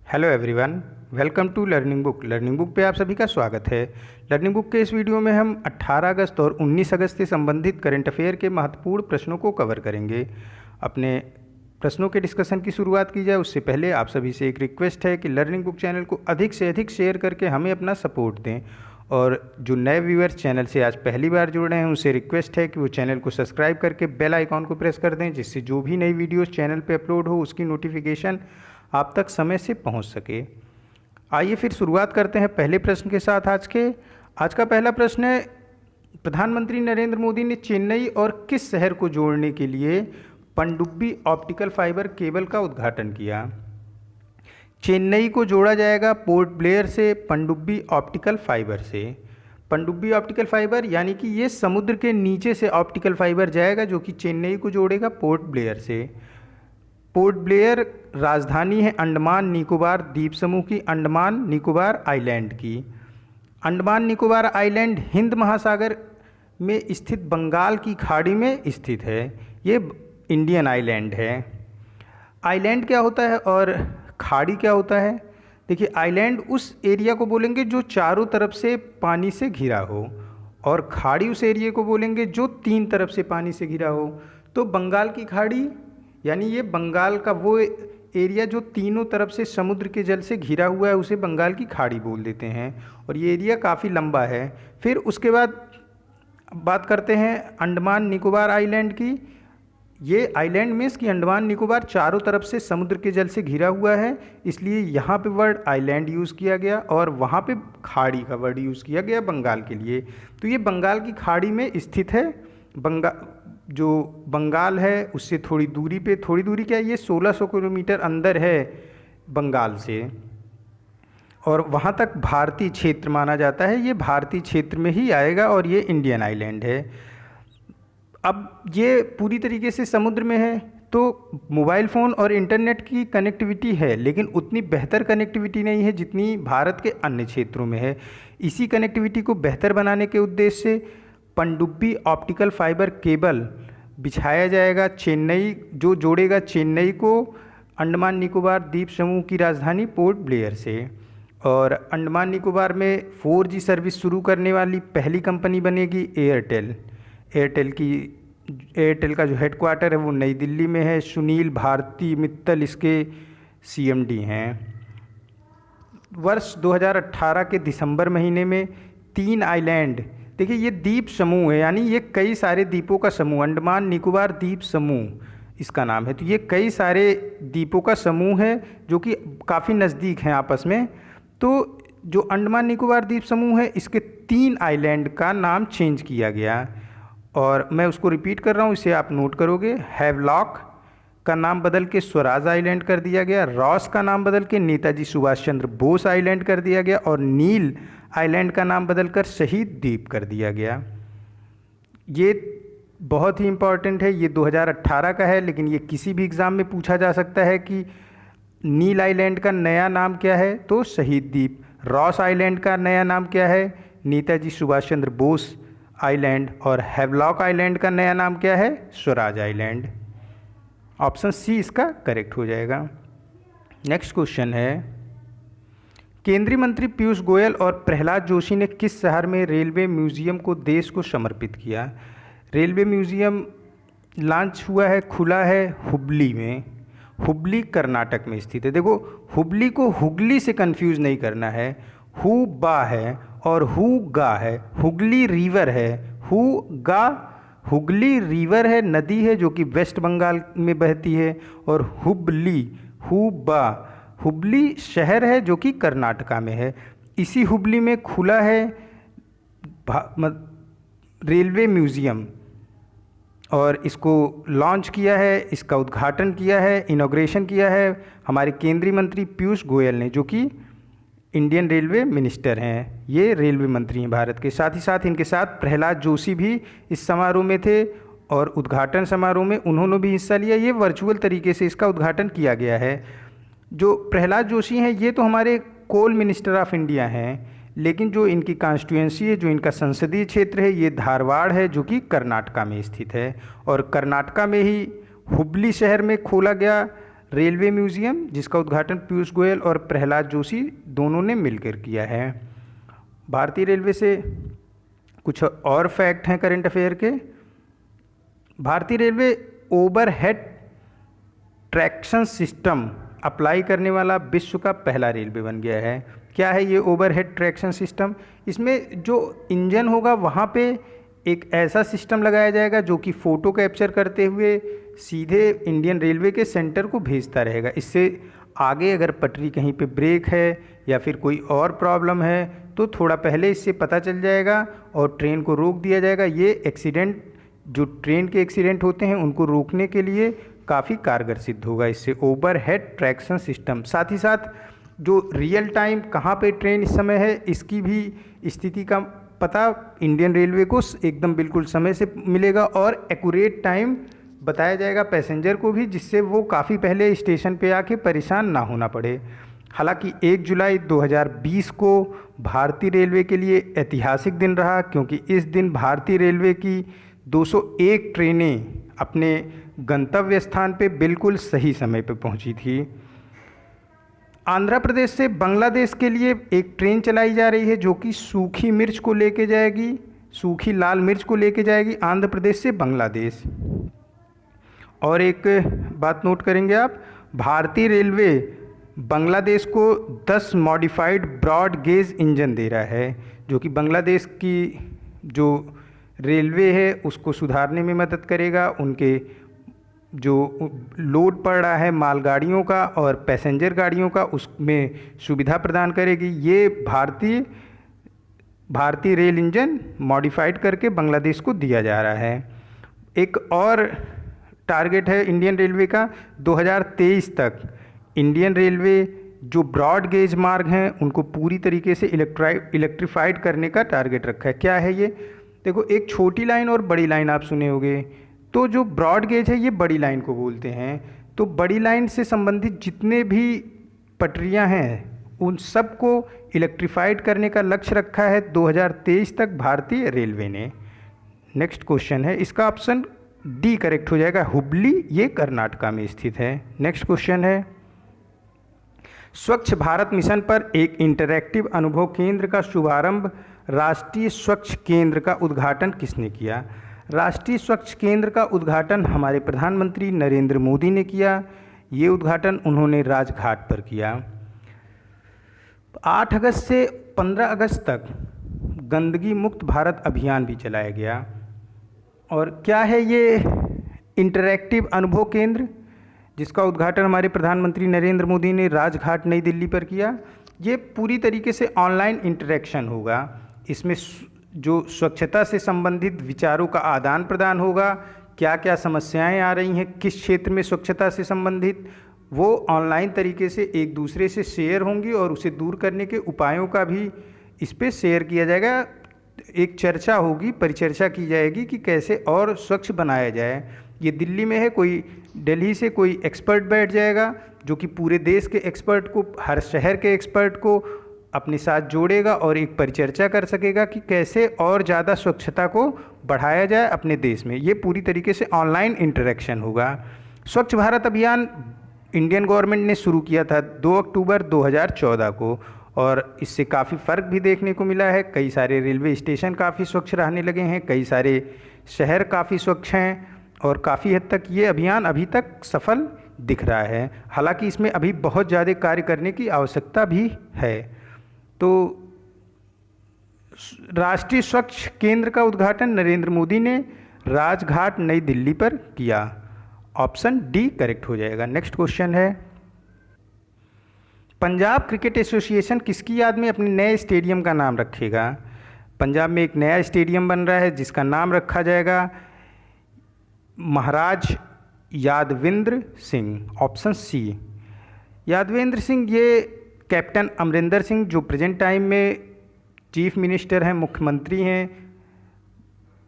Hello everyone, welcome to learning book. Learning book पे आप सभी का स्वागत है। लर्निंग बुक के इस वीडियो में हम 18 अगस्त और 19 अगस्त से संबंधित करंट अफेयर के महत्वपूर्ण प्रश्नों को कवर करेंगे। अपने प्रश्नों के डिस्कशन की शुरुआत की जाए उससे पहले आप सभी से एक रिक्वेस्ट है कि लर्निंग बुक चैनल को अधिक से अधिक शेयर करके हमें अपना सपोर्ट दें। और जो नए व्यूअर्स चैनल से आज पहली बार जुड़ रहे हैं उनसे रिक्वेस्ट है कि वो चैनल को सब्सक्राइब करके बेल आइकॉन को प्रेस कर दें, जिससे जो भी नई वीडियोस चैनल पे अपलोड हो उसकी नोटिफिकेशन आप तक समय से पहुंच सके। आइए फिर शुरुआत करते हैं पहले प्रश्न के साथ। आज का पहला प्रश्न है, प्रधानमंत्री नरेंद्र मोदी ने चेन्नई और किस शहर को जोड़ने के लिए पनडुब्बी ऑप्टिकल फाइबर केबल का उद्घाटन किया? चेन्नई को जोड़ा जाएगा पोर्ट ब्लेयर से पनडुब्बी ऑप्टिकल फाइबर से। पनडुब्बी ऑप्टिकल फाइबर यानी कि ये समुद्र के नीचे से ऑप्टिकल फाइबर जाएगा जो कि चेन्नई को जोड़ेगा पोर्ट ब्लेयर से। पोर्ट ब्लेयर राजधानी है अंडमान निकोबार द्वीप समूह की, अंडमान निकोबार आइलैंड की। अंडमान निकोबार आइलैंड हिंद महासागर में स्थित बंगाल की खाड़ी में स्थित है। ये इंडियन आइलैंड है। आइलैंड क्या होता है और खाड़ी क्या होता है? देखिए, आइलैंड उस एरिया को बोलेंगे जो चारों तरफ से पानी से घिरा हो, और खाड़ी उस एरिया को बोलेंगे जो तीन तरफ से पानी से घिरा हो। तो बंगाल की खाड़ी यानी ये बंगाल का वो एरिया जो तीनों तरफ से समुद्र के जल से घिरा हुआ है उसे बंगाल की खाड़ी बोल देते हैं, और ये एरिया काफ़ी लंबा है। फिर उसके बाद बात करते हैं अंडमान निकोबार आइलैंड की। ये आइलैंड मीन्स कि अंडमान निकोबार चारों तरफ से समुद्र के जल से घिरा हुआ है, इसलिए यहाँ पे वर्ड आइलैंड यूज़ किया गया और वहाँ पे खाड़ी का वर्ड यूज़ किया गया बंगाल के लिए। तो ये बंगाल की खाड़ी में स्थित है। जो बंगाल है उससे थोड़ी दूरी क्या है, ये 1600 किलोमीटर अंदर है बंगाल से, और वहाँ तक भारतीय क्षेत्र माना जाता है। ये भारतीय क्षेत्र में ही आएगा और ये इंडियन आइलैंड है। अब ये पूरी तरीके से समुद्र में है तो मोबाइल फ़ोन और इंटरनेट की कनेक्टिविटी है, लेकिन उतनी बेहतर कनेक्टिविटी नहीं है जितनी भारत के अन्य क्षेत्रों में है। इसी कनेक्टिविटी को बेहतर बनाने के उद्देश्य से पनडुब्बी ऑप्टिकल फाइबर केबल बिछाया जाएगा चेन्नई, जो जोड़ेगा चेन्नई को अंडमान निकोबार द्वीप समूह की राजधानी पोर्ट ब्लेयर से। और अंडमान निकोबार में 4G सर्विस शुरू करने वाली पहली कंपनी बनेगी एयरटेल। एयरटेल का जो हेडक्वार्टर है वो नई दिल्ली में है। सुनील भारती मित्तल इसके CMD हैं। वर्ष 2018 के दिसंबर महीने में 3 आइलैंड, देखिए ये द्वीप समूह है यानी ये कई सारे द्वीपों का समूह, अंडमान निकोबार द्वीप समूह इसका नाम है। तो ये कई सारे द्वीपों का समूह है जो कि काफ़ी नज़दीक हैं आपस में। तो जो अंडमान निकोबार द्वीप समूह है इसके 3 आइलैंड का नाम चेंज किया गया, और मैं उसको रिपीट कर रहा हूँ, इसे आप नोट करोगे। हैवलॉक का नाम बदल के स्वराज आइलैंड कर दिया गया, रॉस का नाम बदल के नेताजी सुभाष चंद्र बोस आइलैंड कर दिया गया, और नील आइलैंड का नाम बदलकर शहीद द्वीप कर दिया गया। ये बहुत ही इम्पॉर्टेंट है। ये 2018 का है, लेकिन ये किसी भी एग्ज़ाम में पूछा जा सकता है कि नील आइलैंड का नया नाम क्या है, तो शहीद द्वीप। रॉस आइलैंड का नया नाम क्या है, नेताजी सुभाष चंद्र बोस आइलैंड। और हैवलॉक आइलैंड का नया नाम क्या है, स्वराज आइलैंड। ऑप्शन C इसका करेक्ट हो जाएगा। नेक्स्ट क्वेश्चन है, केंद्रीय मंत्री पीयूष गोयल और प्रहलाद जोशी ने किस शहर में रेलवे म्यूजियम को देश को समर्पित किया? रेलवे म्यूजियम लॉन्च हुआ है, खुला है हुबली में। हुबली कर्नाटक में स्थित है। देखो, हुबली को हुगली से कंफ्यूज नहीं करना है। हुबा है और हुगा है, हुगली रिवर है। हुगा हुगली रिवर है, नदी है जो कि वेस्ट बंगाल में बहती है। और हुबली हुबा हुबली शहर है जो कि कर्नाटका में है। इसी हुबली में खुला है रेलवे म्यूज़ियम, और इसको लॉन्च किया है, इसका उद्घाटन किया है, इनॉग्रेशन किया है हमारे केंद्रीय मंत्री पीयूष गोयल ने, जो कि इंडियन रेलवे मिनिस्टर हैं। ये रेलवे मंत्री हैं भारत के। साथ ही साथ इनके साथ प्रहलाद जोशी भी इस समारोह में थे, और उद्घाटन समारोह में उन्होंने भी हिस्सा लिया। ये वर्चुअल तरीके से इसका उद्घाटन किया गया है। जो प्रहलाद जोशी हैं ये तो हमारे कोल मिनिस्टर ऑफ इंडिया हैं, लेकिन जो इनकी कॉन्स्टिट्यूएंसी है, जो इनका संसदीय क्षेत्र है, ये धारवाड़ है जो कि कर्नाटका में स्थित है। और कर्नाटका में ही हुबली शहर में खोला गया रेलवे म्यूजियम, जिसका उद्घाटन पीयूष गोयल और प्रहलाद जोशी दोनों ने मिलकर किया है। भारतीय रेलवे से कुछ और फैक्ट हैं करंट अफेयर के। भारतीय railway overhead traction system apply करने वाला विश्व का पहला रेलवे बन गया है। क्या है ये ओवरहेड ट्रैक्शन सिस्टम? इसमें जो इंजन होगा वहाँ पे एक ऐसा सिस्टम लगाया जाएगा जो कि फ़ोटो कैप्चर करते हुए सीधे इंडियन रेलवे के सेंटर को भेजता रहेगा। इससे आगे अगर पटरी कहीं पे ब्रेक है या फिर कोई और प्रॉब्लम है तो थोड़ा पहले इससे पता चल जाएगा और ट्रेन को रोक दिया जाएगा। ये एक्सीडेंट, जो ट्रेन के एक्सीडेंट होते हैं उनको रोकने के लिए काफ़ी कारगर सिद्ध होगा इससे ओवरहेड ट्रैक्शन सिस्टम। साथ ही साथ जो रियल टाइम कहाँ पे ट्रेन इस समय है इसकी भी स्थिति का पता इंडियन रेलवे को एकदम बिल्कुल समय से मिलेगा और एक्यूरेट टाइम बताया जाएगा पैसेंजर को भी, जिससे वो काफ़ी पहले स्टेशन पे आके परेशान ना होना पड़े। हालांकि 1 जुलाई 2020 को भारतीय रेलवे के लिए ऐतिहासिक दिन रहा, क्योंकि इस दिन भारतीय रेलवे की 201 ट्रेनें अपने गंतव्य स्थान पे बिल्कुल सही समय पे पहुंची थी। आंध्र प्रदेश से बांग्लादेश के लिए एक ट्रेन चलाई जा रही है जो कि सूखी मिर्च को लेके जाएगी, सूखी लाल मिर्च को लेके जाएगी आंध्र प्रदेश से बांग्लादेश। और एक बात नोट करेंगे आप, भारतीय रेलवे बांग्लादेश को 10 मॉडिफाइड ब्रॉड गेज इंजन दे रहा है, जो कि बांग्लादेश की जो रेलवे है उसको सुधारने में मदद करेगा। उनके जो लोड पड़ रहा है मालगाड़ियों का और पैसेंजर गाड़ियों का उसमें सुविधा प्रदान करेगी। ये भारतीय रेल इंजन मॉडिफाइड करके बांग्लादेश को दिया जा रहा है। एक और टारगेट है इंडियन रेलवे का, 2023 तक इंडियन रेलवे जो ब्रॉड गेज मार्ग हैं उनको पूरी तरीके से इलेक्ट्रीफाइड करने का टारगेट रखा है। क्या है ये? देखो, एक छोटी लाइन और बड़ी लाइन आप सुने होंगे, तो जो ब्रॉड गेज है ये बड़ी लाइन को बोलते हैं। तो बड़ी लाइन से संबंधित जितने भी पटरियां हैं उन सबको इलेक्ट्रीफाइड करने का लक्ष्य रखा है 2023 तक भारतीय रेलवे ने। नेक्स्ट क्वेश्चन है, इसका ऑप्शन डी करेक्ट हो जाएगा, हुबली, ये कर्नाटका में स्थित है। नेक्स्ट क्वेश्चन है, स्वच्छ भारत मिशन पर एक इंटरैक्टिव अनुभव केंद्र का शुभारंभ राष्ट्रीय स्वच्छ केंद्र का उद्घाटन किसने किया? राष्ट्रीय स्वच्छ केंद्र का उद्घाटन हमारे प्रधानमंत्री नरेंद्र मोदी ने किया। ये उद्घाटन उन्होंने राजघाट पर किया। 8 अगस्त से 15 अगस्त तक गंदगी मुक्त भारत अभियान भी चलाया गया। और क्या है ये इंटरैक्टिव अनुभव केंद्र जिसका उद्घाटन हमारे प्रधानमंत्री नरेंद्र मोदी ने राजघाट नई दिल्ली पर किया? ये पूरी तरीके से ऑनलाइन इंटरेक्शन होगा। इसमें जो स्वच्छता से संबंधित विचारों का आदान प्रदान होगा, क्या क्या समस्याएं आ रही हैं किस क्षेत्र में स्वच्छता से संबंधित, वो ऑनलाइन तरीके से एक दूसरे से शेयर होंगी और उसे दूर करने के उपायों का भी इस पर शेयर किया जाएगा। एक चर्चा होगी, परिचर्चा की जाएगी कि कैसे और स्वच्छ बनाया जाए। ये दिल्ली में है, कोई दिल्ली से कोई एक्सपर्ट बैठ जाएगा जो कि पूरे देश के एक्सपर्ट को, हर शहर के एक्सपर्ट को अपने साथ जोड़ेगा और एक परिचर्चा कर सकेगा कि कैसे और ज़्यादा स्वच्छता को बढ़ाया जाए अपने देश में। ये पूरी तरीके से ऑनलाइन इंटरेक्शन होगा। स्वच्छ भारत अभियान इंडियन गवर्नमेंट ने शुरू किया था 2 अक्टूबर 2014 को और इससे काफ़ी फ़र्क भी देखने को मिला है। कई सारे रेलवे स्टेशन काफ़ी स्वच्छ रहने लगे हैं, कई सारे शहर काफ़ी स्वच्छ हैं और काफ़ी हद तक ये अभियान अभी तक सफल दिख रहा है। हालांकि इसमें अभी बहुत ज़्यादा कार्य करने की आवश्यकता भी है। तो राष्ट्रीय स्वच्छ केंद्र का उद्घाटन नरेंद्र मोदी ने राजघाट नई दिल्ली पर किया। ऑप्शन डी करेक्ट हो जाएगा। नेक्स्ट क्वेश्चन है, पंजाब क्रिकेट एसोसिएशन किसकी याद में अपने नए स्टेडियम का नाम रखेगा? पंजाब में एक नया स्टेडियम बन रहा है जिसका नाम रखा जाएगा महाराज यादवेंद्र सिंह। ऑप्शन सी, यादवेंद्र सिंह ये कैप्टन अमरिंदर सिंह जो प्रेजेंट टाइम में चीफ मिनिस्टर हैं, मुख्यमंत्री हैं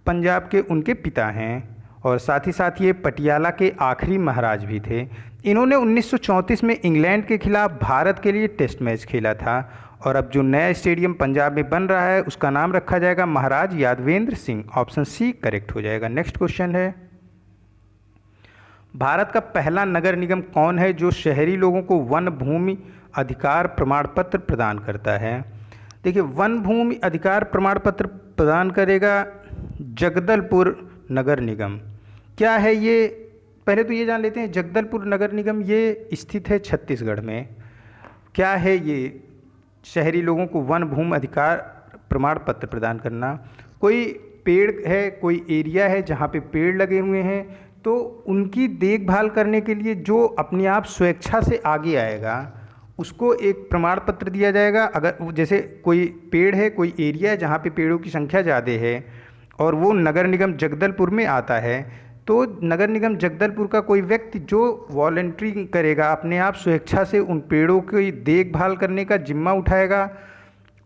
पंजाब के, उनके पिता हैं और साथ ही साथ ये पटियाला के आखिरी महाराज भी थे। इन्होंने 1934 में इंग्लैंड के खिलाफ भारत के लिए टेस्ट मैच खेला था और अब जो नया स्टेडियम पंजाब में बन रहा है उसका नाम रखा जाएगा Maharaj Yadvendra Singh. Option C correct हो जाएगा। नेक्स्ट क्वेश्चन है, भारत का पहला नगर निगम कौन है जो शहरी लोगों को वन भूमि अधिकार प्रमाण पत्र प्रदान करता है? देखिए, वन भूमि अधिकार प्रमाण पत्र प्रदान करेगा जगदलपुर नगर निगम। क्या है ये? पहले तो ये जान लेते हैं, जगदलपुर नगर निगम ये स्थित है छत्तीसगढ़ में। क्या है ये? शहरी लोगों को वन भूमि अधिकार प्रमाण पत्र प्रदान करना। कोई पेड़ है, कोई एरिया है जहाँ पे पेड़ लगे हुए हैं, तो उनकी देखभाल करने के लिए जो अपने आप स्वेच्छा से आगे आएगा उसको एक प्रमाण पत्र दिया जाएगा। अगर जैसे कोई पेड़ है, कोई एरिया है जहाँ पे पेड़ों की संख्या ज़्यादा है और वो नगर निगम जगदलपुर में आता है, तो नगर निगम जगदलपुर का कोई व्यक्ति जो वॉलंटियरिंग करेगा, अपने आप स्वेच्छा से उन पेड़ों की देखभाल करने का जिम्मा उठाएगा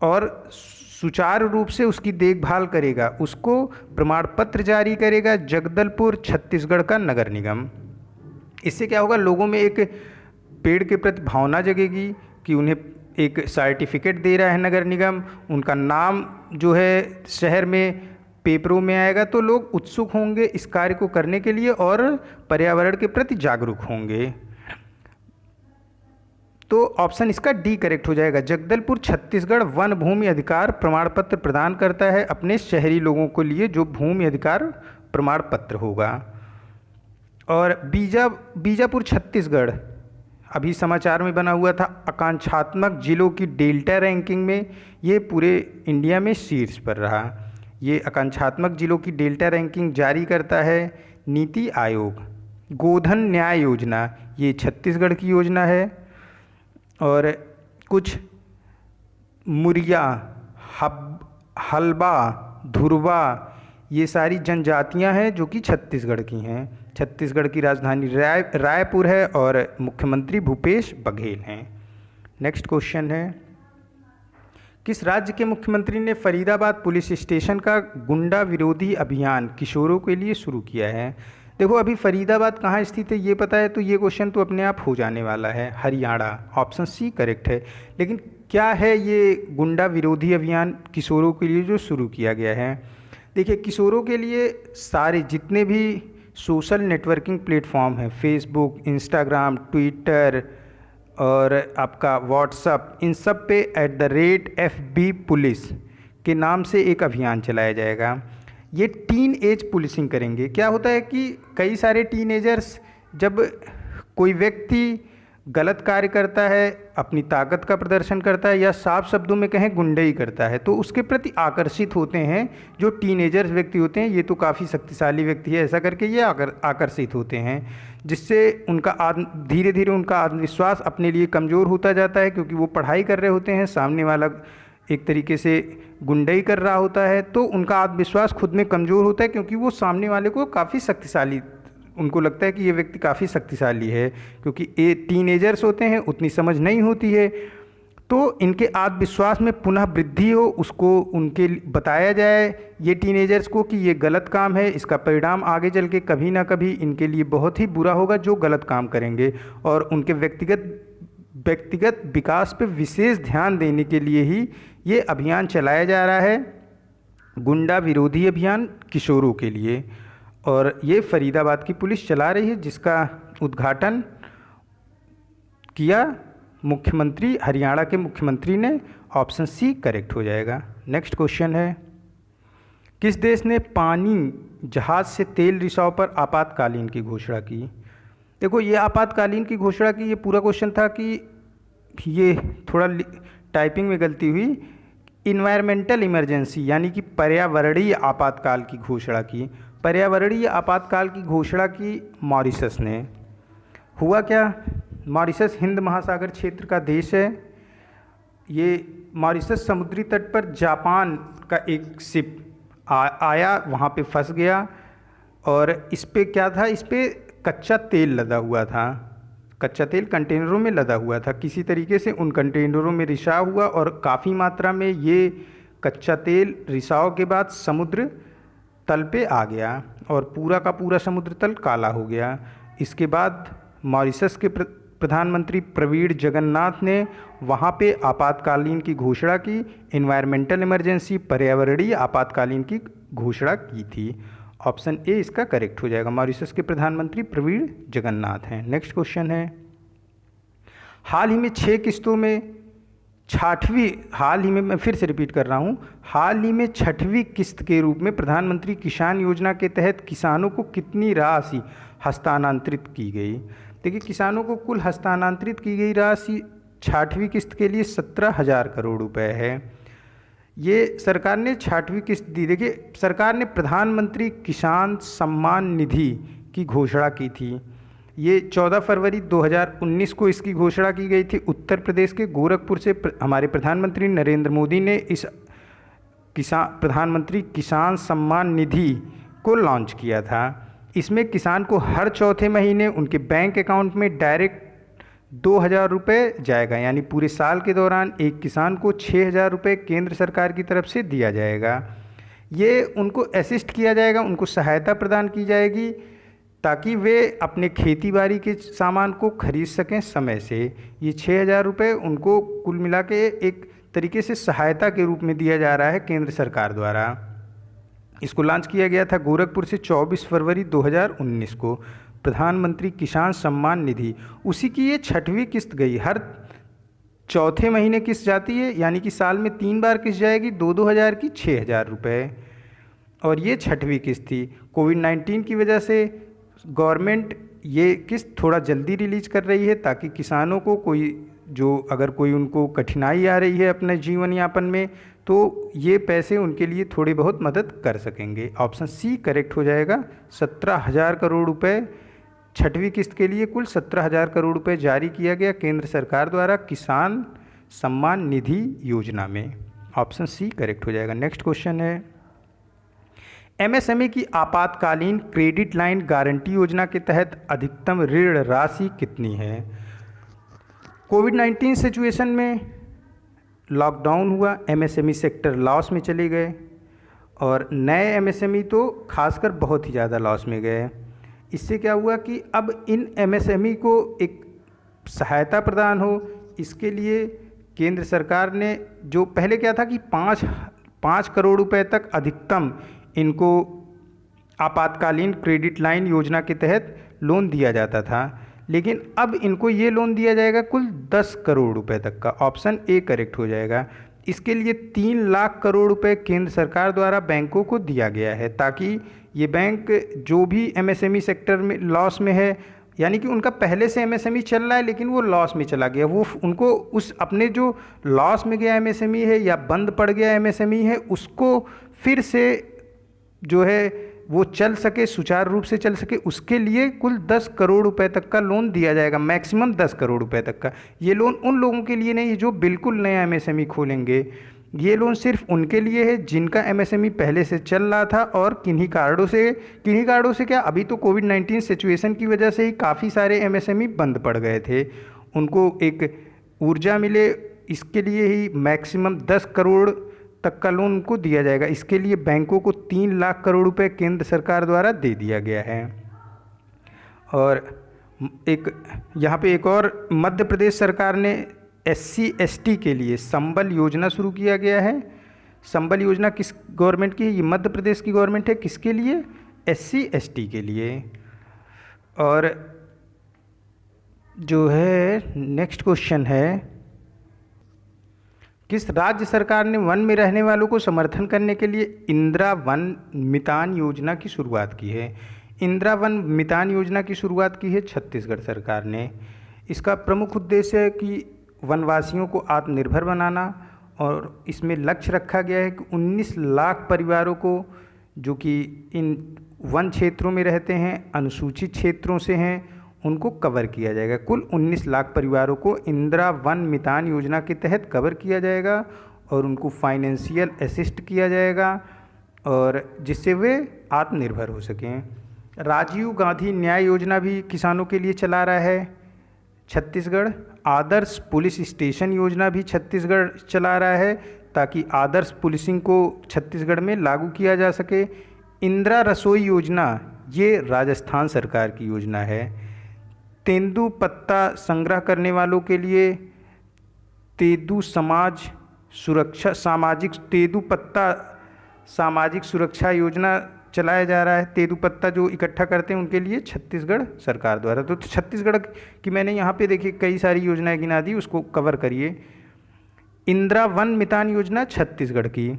और सुचारू रूप से उसकी देखभाल करेगा, उसको प्रमाण पत्र जारी करेगा जगदलपुर छत्तीसगढ़ का नगर निगम। इससे क्या होगा? लोगों में एक पेड़ के प्रति भावना जगेगी कि उन्हें एक सर्टिफिकेट दे रहा है नगर निगम, उनका नाम जो है शहर में पेपरों में आएगा, तो लोग उत्सुक होंगे इस कार्य को करने के लिए और पर्यावरण के प्रति जागरूक होंगे। तो ऑप्शन इसका डी करेक्ट हो जाएगा। जगदलपुर छत्तीसगढ़ वन भूमि अधिकार प्रमाण पत्र प्रदान करता है अपने शहरी लोगों के लिए, जो भूमि अधिकार प्रमाण पत्र होगा। और बीजापुर छत्तीसगढ़ अभी समाचार में बना हुआ था, आकांक्षात्मक जिलों की डेल्टा रैंकिंग में ये पूरे इंडिया में शीर्ष पर रहा। ये आकांक्षात्मक जिलों की डेल्टा रैंकिंग जारी करता है नीति आयोग। गोधन न्याय योजना ये छत्तीसगढ़ की योजना है। और कुछ मुरिया, हल्बा, धुरवा ये सारी जनजातियां हैं जो कि छत्तीसगढ़ की हैं। छत्तीसगढ़ की राजधानी रायपुर है और मुख्यमंत्री भूपेश बघेल हैं। नेक्स्ट क्वेश्चन है, किस राज्य के मुख्यमंत्री ने फरीदाबाद पुलिस स्टेशन का गुंडा विरोधी अभियान किशोरों के लिए शुरू किया है? देखो, अभी फरीदाबाद कहाँ स्थित है ये पता है, तो ये क्वेश्चन तो अपने आप हो जाने वाला है, हरियाणा। ऑप्शन सी करेक्ट है। लेकिन क्या है ये गुंडा विरोधी अभियान किशोरों के लिए जो शुरू किया गया है? देखिए, किशोरों के लिए सारे जितने भी सोशल नेटवर्किंग प्लेटफॉर्म हैं, फेसबुक, इंस्टाग्राम, ट्विटर और आपका व्हाट्सअप, इन सब पे @FB पुलिस के नाम से एक अभियान चलाया जाएगा। ये टीन एज पुलिसिंग करेंगे। क्या होता है कि कई सारे टीनेजर्स, जब कोई व्यक्ति गलत कार्य करता है, अपनी ताकत का प्रदर्शन करता है या साफ शब्दों में कहें गुंडई करता है, तो उसके प्रति आकर्षित होते हैं जो टीनेजर्स व्यक्ति होते हैं। ये तो काफ़ी शक्तिशाली व्यक्ति है, ऐसा करके ये आकर्षित होते हैं, जिससे उनका धीरे धीरे उनका आत्मविश्वास अपने लिए कमज़ोर होता जाता है, क्योंकि वो पढ़ाई कर रहे होते हैं, सामने वाला एक तरीके से गुंडई कर रहा होता है, तो उनका आत्मविश्वास खुद में कमज़ोर होता है, क्योंकि वो सामने वाले को काफ़ी शक्तिशाली, उनको लगता है कि ये व्यक्ति काफ़ी शक्तिशाली है, क्योंकि ये टीनेजर्स होते हैं, उतनी समझ नहीं होती है। तो इनके आत्मविश्वास में पुनः वृद्धि हो, उसको उनके बताया जाए ये टीनेजर्स को कि ये गलत काम है, इसका परिणाम आगे चल के कभी ना कभी इनके लिए बहुत ही बुरा होगा जो गलत काम करेंगे, और उनके व्यक्तिगत विकास पे विशेष ध्यान देने के लिए ही ये अभियान चलाया जा रहा है, गुंडा विरोधी अभियान किशोरों के लिए। और ये फरीदाबाद की पुलिस चला रही है, जिसका उद्घाटन किया मुख्यमंत्री, हरियाणा के मुख्यमंत्री ने। ऑप्शन सी करेक्ट हो जाएगा। नेक्स्ट क्वेश्चन है, किस देश ने पानी जहाज़ से तेल रिसाव पर आपातकालीन की घोषणा की? देखो, ये आपातकालीन की घोषणा की, ये पूरा क्वेश्चन था कि ये थोड़ा टाइपिंग में गलती हुई, इन्वायरमेंटल इमरजेंसी यानी कि पर्यावरणीय आपातकाल की घोषणा की। पर्यावरणीय आपातकाल की घोषणा की मॉरिशस ने। हुआ क्या? मॉरिशस हिंद महासागर क्षेत्र का देश है। ये मॉरिशस समुद्री तट पर जापान का एक शिप आया, वहाँ पे फंस गया, और इस पे क्या था, इस पे कच्चा तेल लदा हुआ था, कच्चा तेल कंटेनरों में लदा हुआ था। किसी तरीके से उन कंटेनरों में रिसाव हुआ और काफ़ी मात्रा में ये कच्चा तेल रिसाव के बाद समुद्र तल पे आ गया और पूरा का पूरा समुद्र तल काला हो गया। इसके बाद मॉरिशस के प्रधानमंत्री प्रवीण जगन्नाथ ने वहाँ पे आपातकालीन की घोषणा की, इन्वायरमेंटल इमरजेंसी पर्यावरणीय आपातकालीन की घोषणा की थी। ऑप्शन ए इसका करेक्ट हो जाएगा। मॉरिशस के प्रधानमंत्री प्रवीण जगन्नाथ हैं। नेक्स्ट क्वेश्चन है, हाल ही में 6 किस्तों में मैं फिर से रिपीट कर रहा हूँ, हाल ही में 6वीं किस्त के रूप में प्रधानमंत्री किसान योजना के तहत किसानों को कितनी राशि हस्तांतरित की गई। देखिए, किसानों को कुल हस्तांतरित की गई राशि 6वीं किस्त के लिए 17,000 करोड़ रुपए है। ये सरकार ने 6वीं किस्त दी। देखिए, सरकार ने प्रधानमंत्री किसान सम्मान निधि की घोषणा की थी। ये 14 फरवरी 2019 को इसकी घोषणा की गई थी। उत्तर प्रदेश के गोरखपुर से हमारे प्रधानमंत्री नरेंद्र मोदी ने इस प्रधानमंत्री किसान सम्मान निधि को लॉन्च किया था। इसमें किसान को हर चौथे महीने उनके बैंक अकाउंट में डायरेक्ट 2,000 रुपये जाएगा, यानी पूरे साल के दौरान एक किसान को 6,000 रुपये केंद्र सरकार की तरफ से दिया जाएगा। ये उनको असिस्ट किया जाएगा, उनको सहायता प्रदान की जाएगी ताकि वे अपने खेती बाड़ी के सामान को खरीद सकें समय से। ये 6,000 रुपये उनको कुल मिला के एक तरीके से सहायता के रूप में दिया जा रहा है केंद्र सरकार द्वारा। इसको लॉन्च किया गया था गोरखपुर से 24 फरवरी 2019 को, प्रधानमंत्री किसान सम्मान निधि। उसी की ये 6वीं किस्त गई। हर चौथे महीने किस्त जाती है, यानी कि साल में 3 बार किस्त जाएगी, 2-2 हज़ार की 6,000 रुपये। और ये 6वीं किस्त थी। कोविड-19 की वजह से गवर्नमेंट ये किस्त थोड़ा जल्दी रिलीज कर रही है ताकि किसानों को अगर कोई उनको कठिनाई आ रही है अपने जीवन यापन में, तो ये पैसे उनके लिए थोड़ी बहुत मदद कर सकेंगे। ऑप्शन सी करेक्ट हो जाएगा। 17,000 करोड़ रुपए 6वीं किस्त के लिए कुल 17,000 करोड़ रुपए जारी किया गया केंद्र सरकार द्वारा किसान सम्मान निधि योजना में। ऑप्शन सी करेक्ट हो जाएगा। नेक्स्ट क्वेश्चन है, एमएसएमई की आपातकालीन क्रेडिट लाइन गारंटी योजना के तहत अधिकतम ऋण राशि कितनी है। कोविड-19 सिचुएशन में लॉकडाउन हुआ, एमएसएमई सेक्टर लॉस में चले गए और नए एमएसएमई तो खासकर बहुत ही ज़्यादा लॉस में गए। इससे क्या हुआ कि अब इन एमएसएमई को एक सहायता प्रदान हो, इसके लिए केंद्र सरकार ने, जो पहले क्या था कि 5 करोड़ रुपए तक अधिकतम इनको आपातकालीन क्रेडिट लाइन योजना के तहत लोन दिया जाता था, लेकिन अब इनको ये लोन दिया जाएगा कुल 10 करोड़ रुपए तक का। ऑप्शन ए करेक्ट हो जाएगा। इसके लिए 3 लाख करोड़ रुपए केंद्र सरकार द्वारा बैंकों को दिया गया है ताकि ये बैंक जो भी एमएसएमई सेक्टर में लॉस में है, यानी कि उनका पहले से एमएसएमई चल रहा है लेकिन वो लॉस में चला गया, वो उनको उस अपने जो लॉस में गया एमएसएमई है या बंद पड़ गया एमएसएमई है उसको फिर से जो है वो चल सके, सुचारू रूप से चल सके, उसके लिए कुल 10 करोड़ रुपए तक का लोन दिया जाएगा, मैक्सिमम 10 करोड़ रुपए तक का। ये लोन उन लोगों के लिए नहीं है जो बिल्कुल नया एमएसएमई खोलेंगे। ये लोन सिर्फ उनके लिए है जिनका एमएसएमई पहले से चल रहा था और किन्हीं कारणों से क्या, अभी तो कोविड-19 सिचुएशन की वजह से ही काफ़ी सारे एमएसएमई बंद पड़ गए थे, उनको एक ऊर्जा मिले, इसके लिए ही मैक्सिमम 10 करोड़ तक का लोन उनको दिया जाएगा। इसके लिए बैंकों को 3 लाख करोड़ रुपए केंद्र सरकार द्वारा दे दिया गया है। और यहाँ पे एक और मध्य प्रदेश सरकार ने SC/ST के लिए संबल योजना शुरू किया गया है। संबल योजना किस गवर्नमेंट की है? ये मध्य प्रदेश की गवर्नमेंट है। किसके लिए? SC/ST के लिए। और जो है नेक्स्ट क्वेश्चन है, किस राज्य सरकार ने वन में रहने वालों को समर्थन करने के लिए इंदिरा वन मितान योजना की शुरुआत की है? इंदिरा वन मितान योजना की शुरुआत की है छत्तीसगढ़ सरकार ने। इसका प्रमुख उद्देश्य है कि वनवासियों को आत्मनिर्भर बनाना और इसमें लक्ष्य रखा गया है कि 19 लाख परिवारों को जो कि इन वन क्षेत्रों में रहते हैं, अनुसूचित क्षेत्रों से हैं, उनको कवर किया जाएगा। कुल 19 लाख परिवारों को इंदिरा वन मितान योजना के तहत कवर किया जाएगा और उनको फाइनेंशियल असिस्ट किया जाएगा और जिससे वे आत्मनिर्भर हो सकें। राजीव गांधी न्याय योजना भी किसानों के लिए चला रहा है छत्तीसगढ़। आदर्श पुलिस स्टेशन योजना भी छत्तीसगढ़ चला रहा है ताकि आदर्श पुलिसिंग को छत्तीसगढ़ में लागू किया जा सके। इंदिरा रसोई योजना ये राजस्थान सरकार की योजना है। तेंदू पत्ता संग्रह करने वालों के लिए तेंदू पत्ता सामाजिक सुरक्षा योजना चलाया जा रहा है, तेंदूपत्ता जो इकट्ठा करते हैं उनके लिए छत्तीसगढ़ सरकार द्वारा। तो छत्तीसगढ़ की मैंने यहाँ पे देखिए कई सारी योजनाएं गिना दी, उसको कवर करिए। इंदिरा वन मितान योजना छत्तीसगढ़ की,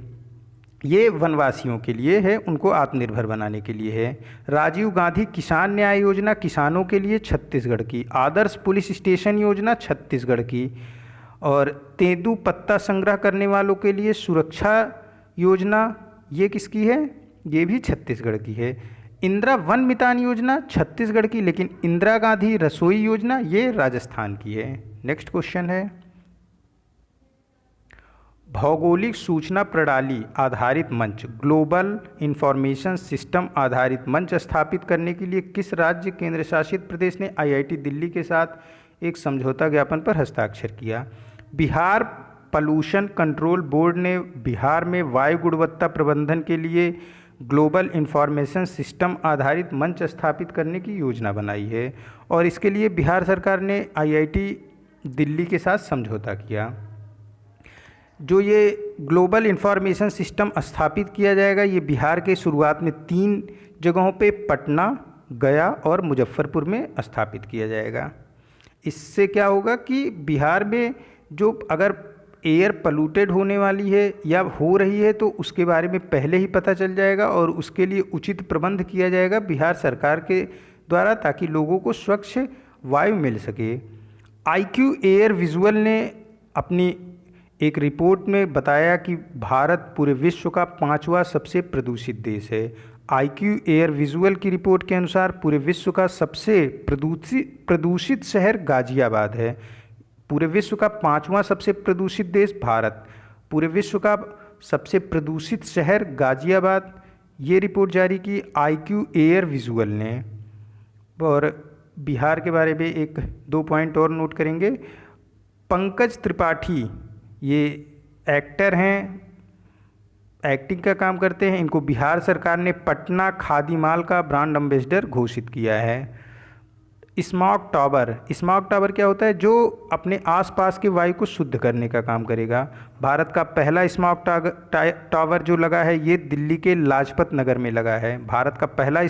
ये वनवासियों के लिए है, उनको आत्मनिर्भर बनाने के लिए है। राजीव गांधी किसान न्याय योजना किसानों के लिए छत्तीसगढ़ की। आदर्श पुलिस स्टेशन योजना छत्तीसगढ़ की। और तेंदूपत्ता संग्रह करने वालों के लिए सुरक्षा योजना, ये किसकी है? ये भी छत्तीसगढ़ की है। इंदिरा वन मितान योजना छत्तीसगढ़ की, लेकिन इंदिरा गांधी रसोई योजना ये राजस्थान की है। नेक्स्ट क्वेश्चन है, भौगोलिक सूचना प्रणाली आधारित मंच ग्लोबल इंफॉर्मेशन सिस्टम आधारित मंच स्थापित करने के लिए किस राज्य केंद्र शासित प्रदेश ने आईआईटी दिल्ली के साथ एक समझौता ज्ञापन पर हस्ताक्षर किया? बिहार पॉल्यूशन कंट्रोल बोर्ड ने बिहार में वायु गुणवत्ता प्रबंधन के लिए ग्लोबल इंफॉर्मेशन सिस्टम आधारित मंच स्थापित करने की योजना बनाई है और इसके लिए बिहार सरकार ने आईआईटी दिल्ली के साथ समझौता किया। जो ये ग्लोबल इंफॉर्मेशन सिस्टम स्थापित किया जाएगा, ये बिहार के शुरुआत में 3 जगहों पे पटना, गया और मुजफ्फरपुर में स्थापित किया जाएगा। इससे क्या होगा कि बिहार में जो अगर एयर पॉल्यूटेड होने वाली है या हो रही है तो उसके बारे में पहले ही पता चल जाएगा और उसके लिए उचित प्रबंध किया जाएगा बिहार सरकार के द्वारा, ताकि लोगों को स्वच्छ वायु मिल सके। IQ एयर विजुअल ने अपनी एक रिपोर्ट में बताया कि भारत पूरे विश्व का 5वां सबसे प्रदूषित देश है। IQ एयर विजुअल की रिपोर्ट के अनुसार पूरे विश्व का सबसे प्रदूषित शहर गाजियाबाद है। पूरे विश्व का 5वां सबसे प्रदूषित देश भारत, पूरे विश्व का सबसे प्रदूषित शहर गाजियाबाद, ये रिपोर्ट जारी की IQ एयर विजुअल ने। और बिहार के बारे में 1-2 पॉइंट और नोट करेंगे। पंकज त्रिपाठी ये एक्टर हैं, एक्टिंग का काम करते हैं, इनको बिहार सरकार ने पटना खादी माल का ब्रांड एम्बेसडर घोषित किया है। स्मॉग टावर क्या होता है? जो अपने आसपास के वायु को शुद्ध करने का काम करेगा। भारत का पहला स्मॉग टावर जो लगा है ये दिल्ली के लाजपत नगर में लगा है। भारत का पहला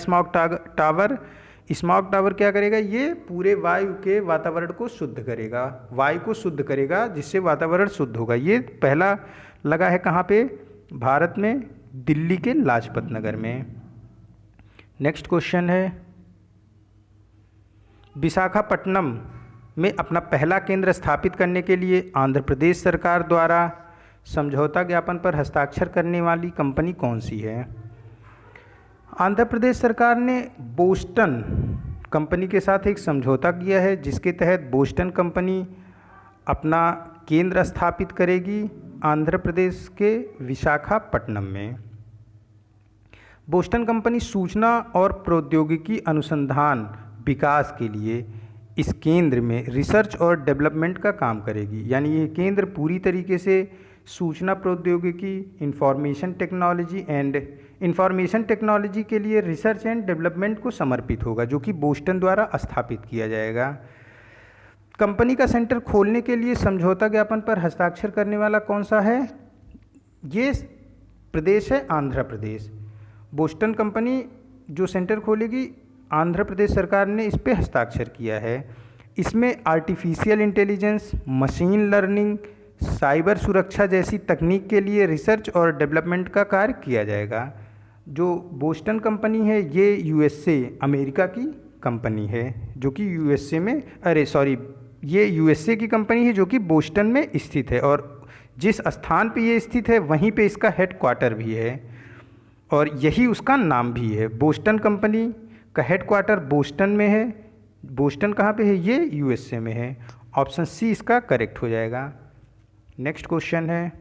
स्मॉग टावर क्या करेगा? ये पूरे वायु के वातावरण को शुद्ध करेगा, वायु को शुद्ध करेगा, जिससे वातावरण शुद्ध होगा। ये पहला लगा है कहाँ पे? भारत में, दिल्ली के लाजपत नगर में। नेक्स्ट क्वेश्चन है, विशाखापट्टनम में अपना पहला केंद्र स्थापित करने के लिए आंध्र प्रदेश सरकार द्वारा समझौता ज्ञापन पर हस्ताक्षर करने वाली कंपनी कौन सी है? आंध्र प्रदेश सरकार ने बोस्टन कंपनी के साथ एक समझौता किया है, जिसके तहत बोस्टन कंपनी अपना केंद्र स्थापित करेगी आंध्र प्रदेश के विशाखापट्टनम में। बोस्टन कंपनी सूचना और प्रौद्योगिकी अनुसंधान विकास के लिए इस केंद्र में रिसर्च और डेवलपमेंट का काम करेगी। यानी ये केंद्र पूरी तरीके से सूचना प्रौद्योगिकी, इंफॉर्मेशन टेक्नोलॉजी के लिए रिसर्च एंड डेवलपमेंट को समर्पित होगा, जो कि बोस्टन द्वारा स्थापित किया जाएगा। कंपनी का सेंटर खोलने के लिए समझौता ज्ञापन पर हस्ताक्षर करने वाला कौन सा है? ये प्रदेश है आंध्र प्रदेश। बोस्टन कंपनी जो सेंटर खोलेगी, आंध्र प्रदेश सरकार ने इस पे हस्ताक्षर किया है। इसमें artificial intelligence, machine learning, cyber सुरक्षा जैसी तकनीक के लिए रिसर्च और डेवलपमेंट का कार्य किया जाएगा। जो बोस्टन कंपनी है ये यूएसए, अमेरिका की कंपनी है, जो कि ये यूएसए की कंपनी है जो कि बोस्टन में स्थित है, और जिस स्थान पे ये स्थित है वहीं पे इसका हेडक्वार्टर भी है और यही उसका नाम भी है। बोस्टन कंपनी का हेडक्वार्टर बोस्टन में है। बोस्टन कहाँ पे है? ये यूएसए में है। ऑप्शन सी इसका करेक्ट हो जाएगा। नेक्स्ट क्वेश्चन है,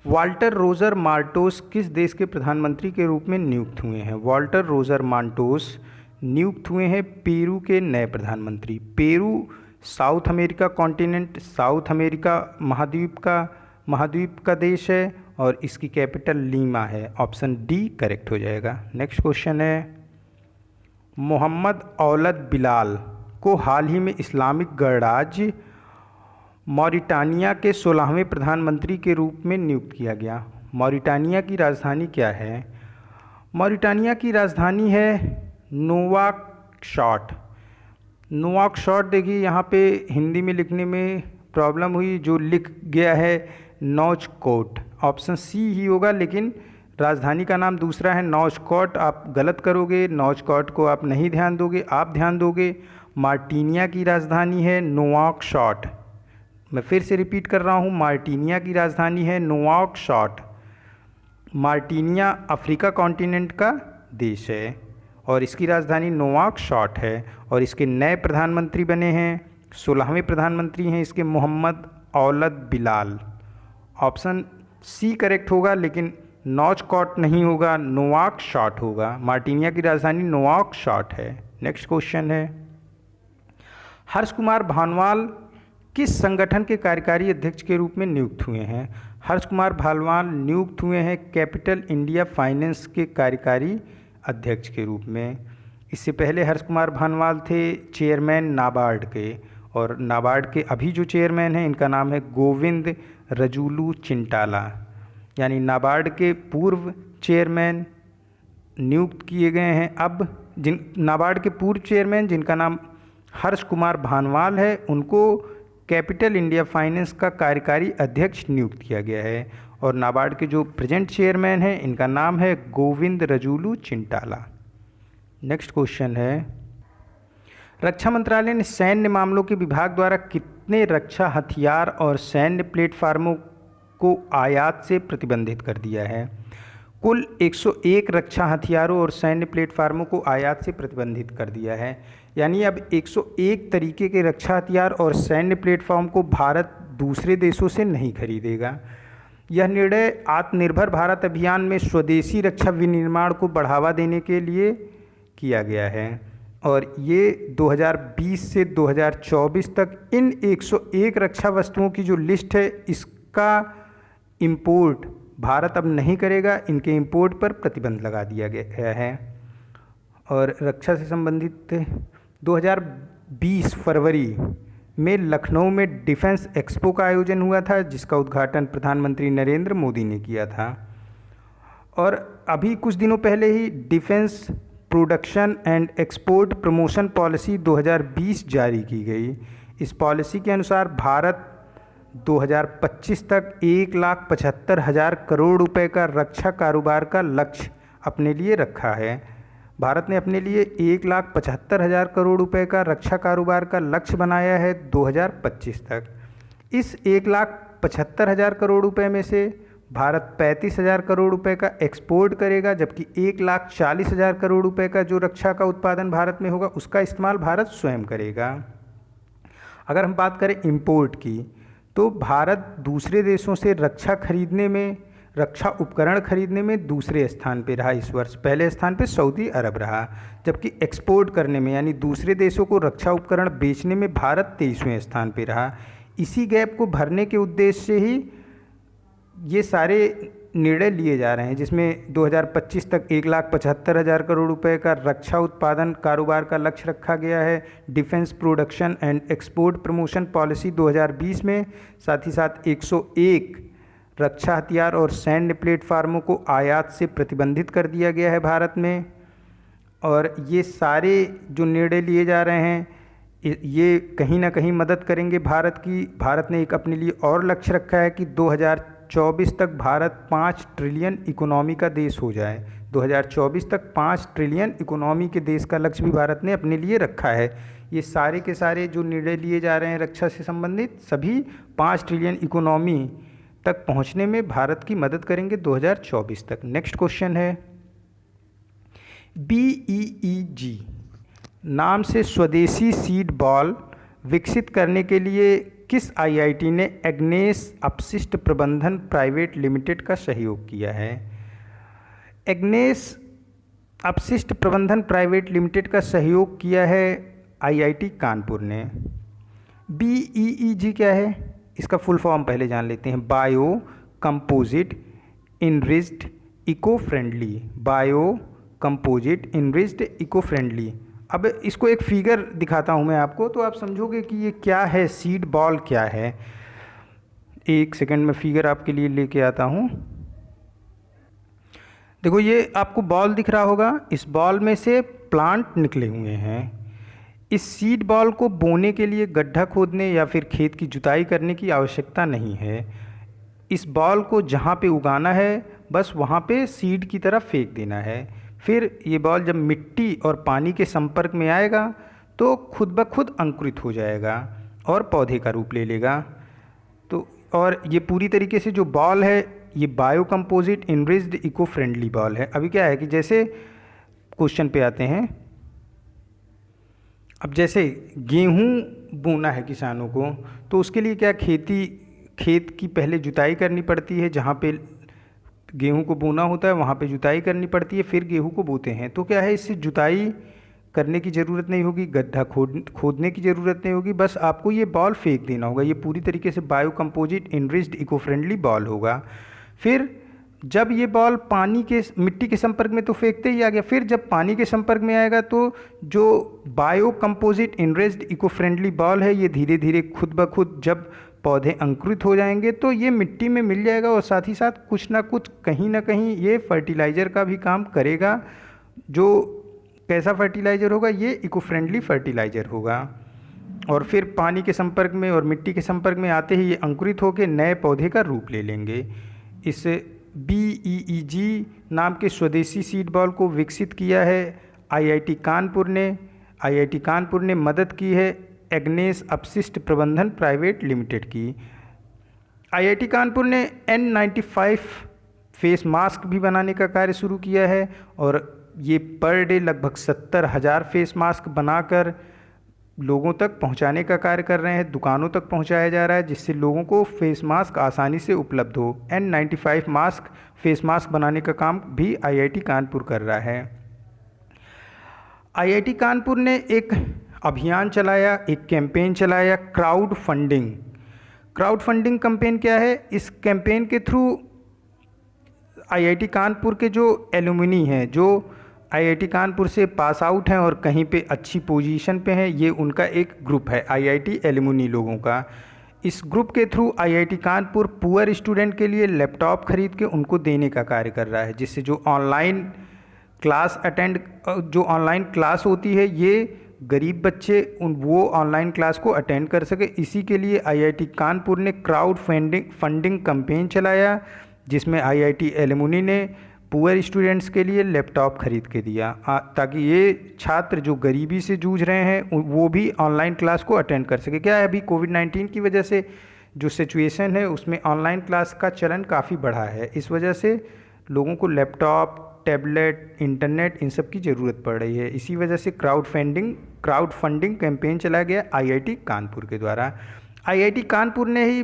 वाल्टर रोजर मार्टोस किस देश के प्रधानमंत्री के रूप में नियुक्त हुए हैं? वाल्टर रोजर मार्टोस नियुक्त हुए हैं पेरू के नए प्रधानमंत्री। Peru south America continent, south America महाद्वीप का देश है और इसकी कैपिटल लीमा है। ऑप्शन डी करेक्ट हो जाएगा। नेक्स्ट क्वेश्चन है, मोहम्मद औलद बिलाल को हाल ही में इस्लामिक गणराज्य मॉरिटानिया के 16वें प्रधानमंत्री के रूप में नियुक्त किया गया। मॉरिटानिया की राजधानी क्या है? मॉरिटानिया की राजधानी है नोवाकशॉट। नोवाकशॉट, देखिए यहाँ पे हिंदी में लिखने में प्रॉब्लम हुई, जो लिख गया है नौचकोट। ऑप्शन सी ही होगा, लेकिन राजधानी का नाम दूसरा है नौचकोट। आप गलत करोगे, नौचकोट को आप नहीं ध्यान दोगे, आप ध्यान दोगे। मार्टिनिया की राजधानी है नोवाकशॉट। मैं फिर से रिपीट कर रहा हूँ, मार्टिनिया की राजधानी है नोवाकशॉट। मार्टिनिया अफ्रीका कॉन्टिनेंट का देश है और इसकी राजधानी नोवाकशॉट है। और इसके नए प्रधानमंत्री बने हैं, 16वें प्रधानमंत्री हैं इसके, Mohamed Ould Bilal. Option C correct होगा, लेकिन नौचकॉट नहीं होगा, नोवाकशॉट होगा। मार्टिनिया की राजधानी नोवाकशॉट है। नेक्स्ट क्वेश्चन है, हर्ष कुमार भानवाल किस संगठन के कार्यकारी अध्यक्ष के रूप में नियुक्त हुए हैं? हर्ष कुमार भानवाल नियुक्त हुए हैं कैपिटल इंडिया फाइनेंस के कार्यकारी अध्यक्ष के रूप में। इससे पहले हर्ष कुमार भानवाल थे चेयरमैन नाबार्ड के, और नाबार्ड के अभी जो चेयरमैन हैं इनका नाम है गोविंद रजूलू चिंटाला। यानी नाबार्ड के पूर्व चेयरमैन नियुक्त किए गए हैं। अब नाबार्ड के पूर्व चेयरमैन जिनका नाम हर्ष कुमार भानवाल है, उनको कैपिटल इंडिया फाइनेंस का कार्यकारी अध्यक्ष नियुक्त किया गया है। और नाबार्ड के जो प्रेजेंट चेयरमैन हैं इनका नाम है गोविंद रजूलू चिंटाला। नेक्स्ट क्वेश्चन है, रक्षा मंत्रालय ने सैन्य मामलों के विभाग द्वारा कितने रक्षा हथियार और सैन्य प्लेटफार्मों को आयात से प्रतिबंधित कर दिया है? कुल 101 रक्षा हथियारों और सैन्य प्लेटफार्मों को आयात से प्रतिबंधित कर दिया है। यानी अब 101 तरीके के रक्षा हथियार और सैन्य प्लेटफार्म को भारत दूसरे देशों से नहीं खरीदेगा। यह निर्णय आत्मनिर्भर भारत अभियान में स्वदेशी रक्षा विनिर्माण को बढ़ावा देने के लिए किया गया है। और ये 2020 से 2024 तक इन 101 रक्षा वस्तुओं की जो लिस्ट है, इसका इंपोर्ट भारत अब नहीं करेगा, इनके इंपोर्ट पर प्रतिबंध लगा दिया गया है। और रक्षा से संबंधित 2020 फरवरी में लखनऊ में डिफेंस एक्सपो का आयोजन हुआ था, जिसका उद्घाटन प्रधानमंत्री नरेंद्र मोदी ने किया था। और अभी कुछ दिनों पहले ही defence production and export promotion policy 2020 जारी की गई। इस पॉलिसी के अनुसार भारत 2025 तक 1,75,000 करोड़ रुपए का रक्षा कारोबार का लक्ष्य अपने लिए रखा है। भारत ने अपने लिए 1,75,000 करोड़ रुपए का रक्षा कारोबार का लक्ष्य बनाया है 2025 तक। इस 1,75,000 करोड़ रुपए में से भारत 35,000 करोड़ रुपए का एक्सपोर्ट करेगा, जबकि 1,40,000 करोड़ रुपए का जो रक्षा का उत्पादन भारत में होगा उसका इस्तेमाल भारत स्वयं करेगा। अगर हम बात करें इंपोर्ट की, तो भारत दूसरे देशों से रक्षा खरीदने में, रक्षा उपकरण खरीदने में दूसरे स्थान पे रहा इस वर्ष। पहले स्थान पे सऊदी अरब रहा, जबकि एक्सपोर्ट करने में यानी दूसरे देशों को रक्षा उपकरण बेचने में भारत 23वें स्थान पे रहा। इसी गैप को भरने के उद्देश्य से ही ये सारे निर्णय लिए जा रहे हैं, जिसमें 2025 तक 1,75,000 करोड़ रुपए का रक्षा उत्पादन कारोबार का लक्ष्य रखा गया है defence production and export promotion policy 2020 में। साथ ही साथ 101 रक्षा हथियार और सैन्य प्लेटफार्मों को आयात से प्रतिबंधित कर दिया गया है भारत में। और ये सारे जो निर्णय लिए जा रहे हैं ये कहीं ना कहीं मदद करेंगे भारत की। भारत ने एक अपने लिए और लक्ष्य रखा है कि 2024 तक भारत 5 ट्रिलियन इकोनॉमी का देश हो जाए। 2024 तक 5 ट्रिलियन इकोनॉमी के देश का लक्ष्य भी भारत ने अपने लिए रखा है। ये सारे के सारे जो निर्णय लिए जा रहे हैं रक्षा से संबंधित, सभी 5 ट्रिलियन इकोनॉमी तक पहुंचने में भारत की मदद करेंगे 2024 तक। नेक्स्ट क्वेश्चन है, BEEG नाम से स्वदेशी सीड बॉल विकसित करने के लिए किस IIT ने एग्नेस अपशिष्ट प्रबंधन प्राइवेट लिमिटेड का सहयोग किया है? एग्नेस अपशिष्ट प्रबंधन प्राइवेट लिमिटेड का सहयोग किया है IIT कानपुर ने। BEEG क्या है, इसका फुल फॉर्म पहले जान लेते हैं। Bio composite enriched eco friendly. Bio composite enriched eco friendly. अब इसको एक फिगर दिखाता हूँ मैं आपको, तो आप समझोगे कि ये क्या है, सीड बॉल क्या है। एक सेकंड में फिगर आपके लिए लेके आता हूँ। देखो ये आपको बॉल दिख रहा होगा, इस बॉल में से प्लांट निकले हुए हैं। इस सीड बॉल को बोने के लिए गड्ढा खोदने या फिर खेत की जुताई करने की आवश्यकता नहीं है। इस बॉल को जहाँ पे उगाना है बस वहाँ पे सीड की तरफ फेंक देना है। फिर ये बॉल जब मिट्टी और पानी के संपर्क में आएगा तो खुद ब खुद अंकुरित हो जाएगा और पौधे का रूप ले लेगा। तो और ये पूरी तरीके से जो बॉल है ये bio composite enriched eco friendly ball है। अभी क्या है कि जैसे क्वेश्चन पे आते हैं, अब जैसे गेहूं बोना है किसानों को, तो उसके लिए क्या खेत की पहले जुताई करनी पड़ती है। जहाँ पे गेहूं को बोना होता है वहाँ पे जुताई करनी पड़ती है, फिर गेहूं को बोते हैं। तो क्या है, इससे जुताई करने की ज़रूरत नहीं होगी, गड्ढा खोदने की ज़रूरत नहीं होगी, बस आपको ये बॉल फेंक देना होगा। ये पूरी तरीके से bio composite enriched eco friendly ball होगा। फिर जब ये बॉल मिट्टी के संपर्क में तो फेंकते ही आ गया, फिर जब पानी के संपर्क में आएगा तो जो bio composite enriched eco friendly ball है ये धीरे धीरे खुद ब खुद जब पौधे अंकुरित हो जाएंगे तो ये मिट्टी में मिल जाएगा और साथ ही साथ कुछ ना कुछ कहीं ना कहीं ये फर्टिलाइज़र का भी काम करेगा। जो कैसा फर्टिलाइज़र होगा, ये इको फ्रेंडली फर्टिलाइज़र होगा। और फिर पानी के संपर्क में और मिट्टी के संपर्क में आते ही ये अंकुरित होकर नए पौधे का रूप ले लेंगे। इस BEEG नाम के स्वदेशी सीड बॉल को विकसित किया है IIT कानपुर ने। IIT कानपुर ने मदद की है एग्नेस अपशिष्ट प्रबंधन प्राइवेट लिमिटेड की। IIT कानपुर ने N95 फेस मास्क भी बनाने का कार्य शुरू किया है और ये पर डे लगभग 70,000 फेस मास्क बनाकर लोगों तक पहुंचाने का कार्य कर रहे हैं। दुकानों तक पहुंचाया जा रहा है जिससे लोगों को फेस मास्क आसानी से उपलब्ध हो। N95 फेस मास्क बनाने का काम भी IIT कानपुर कर रहा है। IIT कानपुर ने एक अभियान चलाया, एक कैंपेन चलाया, क्राउड फंडिंग कैंपेन क्या है? इस कैंपेन के थ्रू IIT कानपुर के जो एलुमनी हैं, जो IIT कानपुर से पास आउट हैं और कहीं पे अच्छी पोजीशन पे हैं, ये उनका एक ग्रुप है IIT एलुमनी लोगों का। इस ग्रुप के through IIT Kanpur poor student के लिए लैपटॉप खरीद के उनको देने का कार्य कर रहा है, जिससे जो ऑनलाइन क्लास होती है ये गरीब बच्चे वो ऑनलाइन क्लास को अटेंड कर सके। इसी के लिए IIT कानपुर ने क्राउड फंडिंग कैंपेन चलाया जिसमें IIT एलुमनी ने पुअर स्टूडेंट्स के लिए लैपटॉप खरीद के दिया ताकि ये छात्र जो गरीबी से जूझ रहे हैं वो भी ऑनलाइन क्लास को अटेंड कर सके। क्या है, अभी कोविड-19 की वजह से जो सिचुएशन है उसमें ऑनलाइन क्लास का चलन काफ़ी बढ़ा है। इस वजह से लोगों को लैपटॉप, टैबलेट, इंटरनेट इन सब की ज़रूरत पड़ रही है। इसी वजह से क्राउड फंडिंग कैंपेन चलाया गया IIT कानपुर के द्वारा। IIT कानपुर ने ही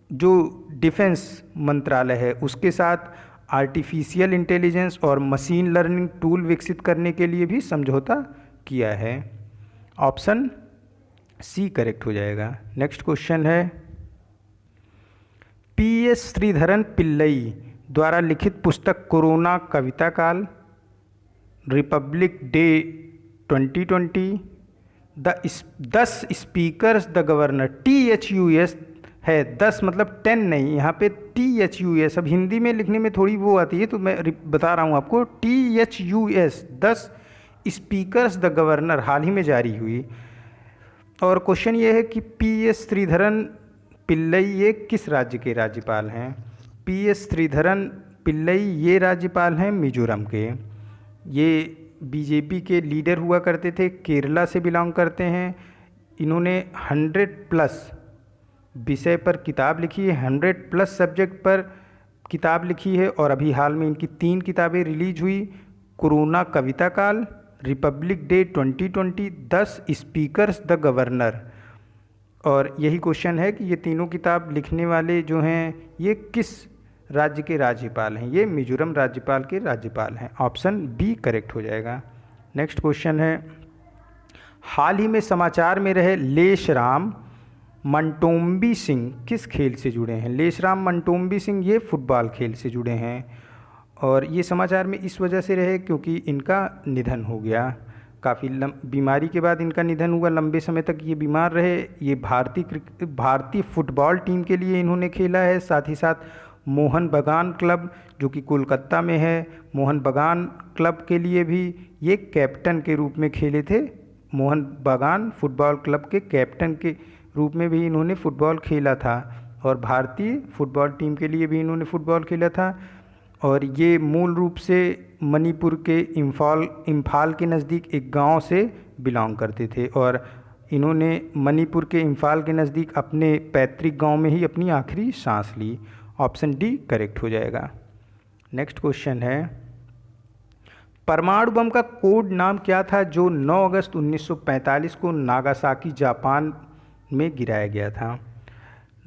जो डिफेंस मंत्रालय है उसके साथ आर्टिफिशियल इंटेलिजेंस और मशीन लर्निंग टूल विकसित करने के लिए भी समझौता किया है। ऑप्शन C करेक्ट हो जाएगा। नेक्स्ट क्वेश्चन है, PS श्रीधरन पिल्लई द्वारा लिखित पुस्तक कोरोना कविता काल, Republic day 2020, 10 speakers the governor, THUS है 10 मतलब 10 नहीं, यहाँ पे THUS। अब हिंदी में लिखने में थोड़ी वो आती है तो मैं बता रहा हूँ आपको, THUS 10 स्पीकर्स द गवर्नर हाल ही में जारी हुई। और क्वेश्चन ये है कि PS श्रीधरन पिल्लई ये किस राज्य के राज्यपाल हैं? PS श्रीधरन पिल्लई ये राज्यपाल हैं मिजोरम के। ये BJP के लीडर हुआ करते थे, केरला से बिलोंग करते हैं। इन्होंने 100+ विषय पर किताब लिखी है, 100+ सब्जेक्ट पर किताब लिखी है और अभी हाल में इनकी 3 किताबें रिलीज हुई, कोरोना कविता काल, Republic day 2020, 10 speakers the governor. और यही क्वेश्चन है कि ये तीनों किताब लिखने वाले जो हैं ये किस राज्य के राज्यपाल हैं? ये मिजोरम राज्यपाल के राज्यपाल हैं। ऑप्शन B करेक्ट हो जाएगा। नेक्स्ट क्वेश्चन है, हाल ही में समाचार में रहे लेशराम मंटोम्बी सिंह किस खेल से जुड़े हैं? लेशराम मंटोम्बी सिंह ये फुटबॉल खेल से जुड़े हैं और ये समाचार में इस वजह से रहे क्योंकि इनका निधन हो गया। काफ़ी बीमारी के बाद इनका निधन हुआ, लंबे समय तक ये बीमार रहे। ये भारतीय फुटबॉल टीम के लिए इन्होंने खेला है, साथ ही साथ मोहन बागान क्लब जो कि कोलकाता में है, मोहन बागान क्लब के लिए भी ये कैप्टन के रूप में खेले थे। मोहन बागान फुटबॉल क्लब के कैप्टन के रूप में भी इन्होंने फुटबॉल खेला था और भारतीय फुटबॉल टीम के लिए भी इन्होंने फुटबॉल खेला था। और ये मूल रूप से मणिपुर के इम्फाल के नज़दीक एक गांव से बिलोंग करते थे और इन्होंने मणिपुर के इम्फाल के नज़दीक अपने पैतृक गांव में ही अपनी आखिरी सांस ली। ऑप्शन डी करेक्ट हो जाएगा। नेक्स्ट क्वेश्चन है, परमाणु बम का कोड नाम क्या था जो 9 अगस्त 1945 को नागासाकी जापान में गिराया गया था?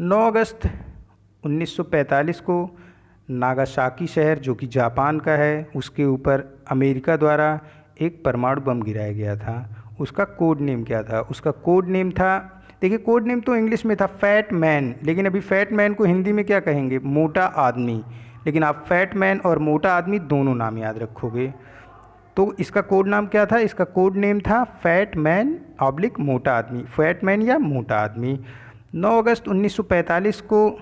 9 अगस्त 1945 को नागासाकी शहर जो कि जापान का है, उसके ऊपर अमेरिका द्वारा एक परमाणु बम गिराया गया था। उसका कोड नेम क्या था? उसका कोड नेम था, देखिए कोड नेम तो इंग्लिश में था फैट मैन, लेकिन अभी फैट मैन को हिंदी में क्या कहेंगे? मोटा आदमी। लेकिन आप फैट मैन और मोटा आदमी दोनों नाम याद रखोगे। तो इसका कोड नाम क्या था? इसका कोड नेम था फैट मैन ऑब्लिक मोटा आदमी, फैट मैन या मोटा आदमी। 9 अगस्त 1945 को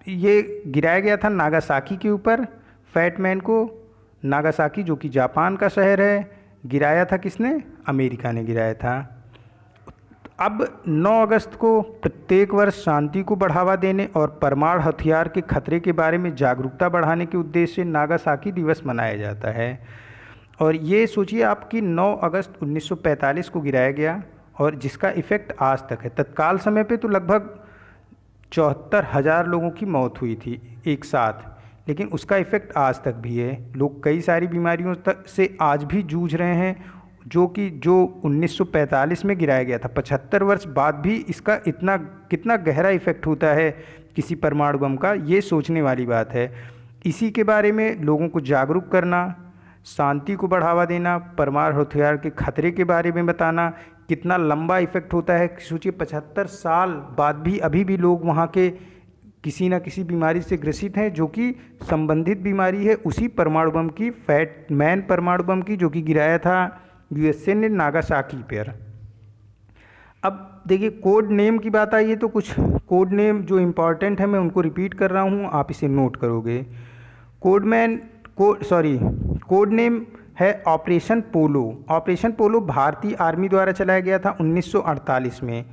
ये गिराया गया था नागासाकी के ऊपर। फैट मैन को नागासाकी जो कि जापान का शहर है, गिराया था किसने? अमेरिका ने गिराया था। अब 9 अगस्त को प्रत्येक वर्ष शांति को बढ़ावा देने और परमाणु हथियार के खतरे के बारे में जागरूकता बढ़ाने के उद्देश्य से नागासाकी दिवस मनाया जाता है। और ये सोचिए आपकी 9 अगस्त 1945 को गिराया गया और जिसका इफ़ेक्ट आज तक है। तत्काल समय पे तो लगभग 74,000 लोगों की मौत हुई थी एक साथ, लेकिन उसका इफ़ेक्ट आज तक भी है। लोग कई सारी बीमारियों तक से आज भी जूझ रहे हैं जो 1945 में गिराया गया था। 75 वर्ष बाद भी इसका कितना गहरा इफ़ेक्ट होता है किसी परमाणु बम का, ये सोचने वाली बात है। इसी के बारे में लोगों को जागरूक करना, शांति को बढ़ावा देना, परमाणु हथियार के खतरे के बारे में बताना, कितना लंबा इफ़ेक्ट होता है। सोचिए 75 साल बाद भी अभी भी लोग वहाँ के किसी न किसी बीमारी से ग्रसित हैं जो कि संबंधित बीमारी है उसी परमाणु बम की, फैट मैन परमाणु बम की, जो कि गिराया था यूएसए ने नागासाकी पर। अब देखिए कोड नेम की बात आई है तो कुछ कोड नेम जो इम्पॉर्टेंट है मैं उनको रिपीट कर रहा हूँ, आप इसे नोट करोगे। कोड नेम है ऑपरेशन पोलो। ऑपरेशन पोलो भारतीय आर्मी द्वारा चलाया गया था 1948 में।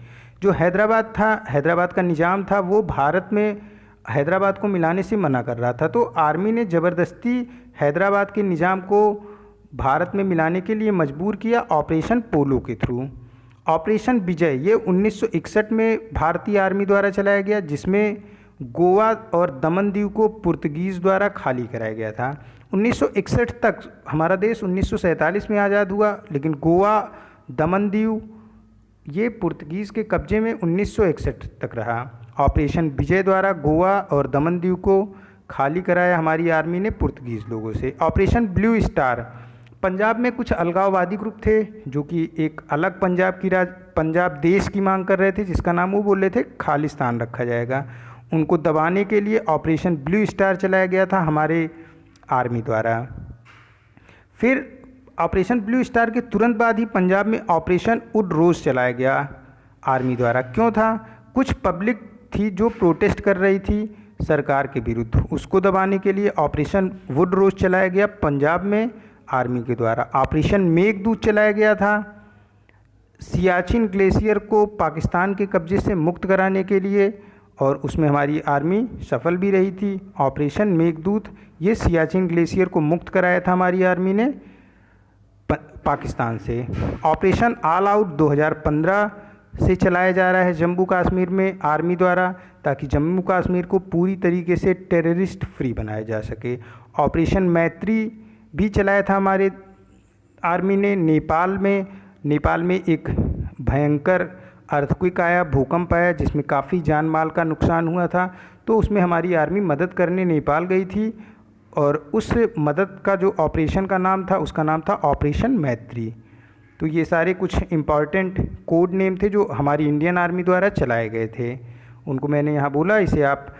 जो हैदराबाद का निज़ाम था वो भारत में हैदराबाद को मिलाने से मना कर रहा था, तो आर्मी ने ज़बरदस्ती हैदराबाद के निज़ाम को भारत में मिलाने के लिए मजबूर किया ऑपरेशन पोलो के थ्रू। ऑपरेशन विजय ये 1961 में भारतीय आर्मी द्वारा चलाया गया, जिसमें गोवा और दमन दीव को पुर्तगीज़ द्वारा खाली कराया गया था। 1961 तक हमारा देश 1947 में आज़ाद हुआ, लेकिन गोवा दमन दीव ये पुर्तगीज़ के कब्जे में 1961 तक रहा। ऑपरेशन विजय द्वारा गोवा और दमन दीव को खाली कराया हमारी आर्मी ने पुर्तगीज़ लोगों से। ऑपरेशन ब्लू स्टार, पंजाब में कुछ अलगाववादी ग्रुप थे जो कि एक अलग पंजाब देश की मांग कर रहे थे, जिसका नाम वो बोल रहे थे खालिस्तान रखा जाएगा। उनको दबाने के लिए ऑपरेशन ब्लू स्टार चलाया गया था हमारे आर्मी द्वारा। फिर ऑपरेशन ब्लू स्टार के तुरंत बाद ही पंजाब में ऑपरेशन वुड रोज चलाया गया आर्मी द्वारा। क्यों था? कुछ पब्लिक थी जो प्रोटेस्ट कर रही थी सरकार के विरुद्ध, उसको दबाने के लिए ऑपरेशन वुड रोज चलाया गया पंजाब में आर्मी के द्वारा। ऑपरेशन मेघदूत चलाया गया था सियाचिन ग्लेशियर को पाकिस्तान के कब्जे से मुक्त कराने के लिए, और उसमें हमारी आर्मी सफल भी रही थी। ऑपरेशन मेघदूत ये सियाचिन ग्लेशियर को मुक्त कराया था हमारी आर्मी ने पाकिस्तान से। ऑपरेशन ऑल आउट 2015 से चलाया जा रहा है जम्मू कश्मीर में आर्मी द्वारा, ताकि जम्मू कश्मीर को पूरी तरीके से टेररिस्ट फ्री बनाया जा सके। ऑपरेशन मैत्री भी चलाया था हमारे आर्मी ने नेपाल में एक भयंकर अर्थक्वेक आया, भूकंप आया, जिसमें काफ़ी जान माल का नुकसान हुआ था, तो उसमें हमारी आर्मी मदद करने नेपाल गई थी, और उस मदद का जो ऑपरेशन का नाम था उसका नाम था ऑपरेशन मैत्री। तो ये सारे कुछ इम्पॉर्टेंट कोड नेम थे जो हमारी इंडियन आर्मी द्वारा चलाए गए थे, उनको मैंने यहाँ बोला। इसे आप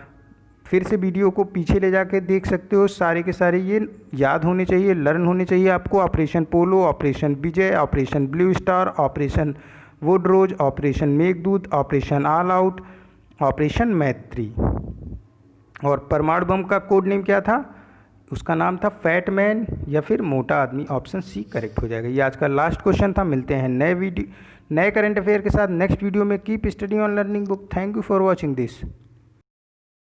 फिर से वीडियो को पीछे ले जाके देख सकते हो, सारे के सारे ये याद होने चाहिए, लर्न होने चाहिए आपको। Operation Polo, operation Vijay, operation Blue Star, operation Woodrose, operation Meghdoot, operation All Out, operation Maitri. और परमाणु बम का कोड नेम क्या था? उसका नाम था फैट मैन या फिर मोटा आदमी। ऑप्शन सी करेक्ट हो जाएगा। ये आज का लास्ट क्वेश्चन था। मिलते हैं नए करंट अफेयर के साथ नेक्स्ट वीडियो में। Keep study on learning book. Thank you for watching this.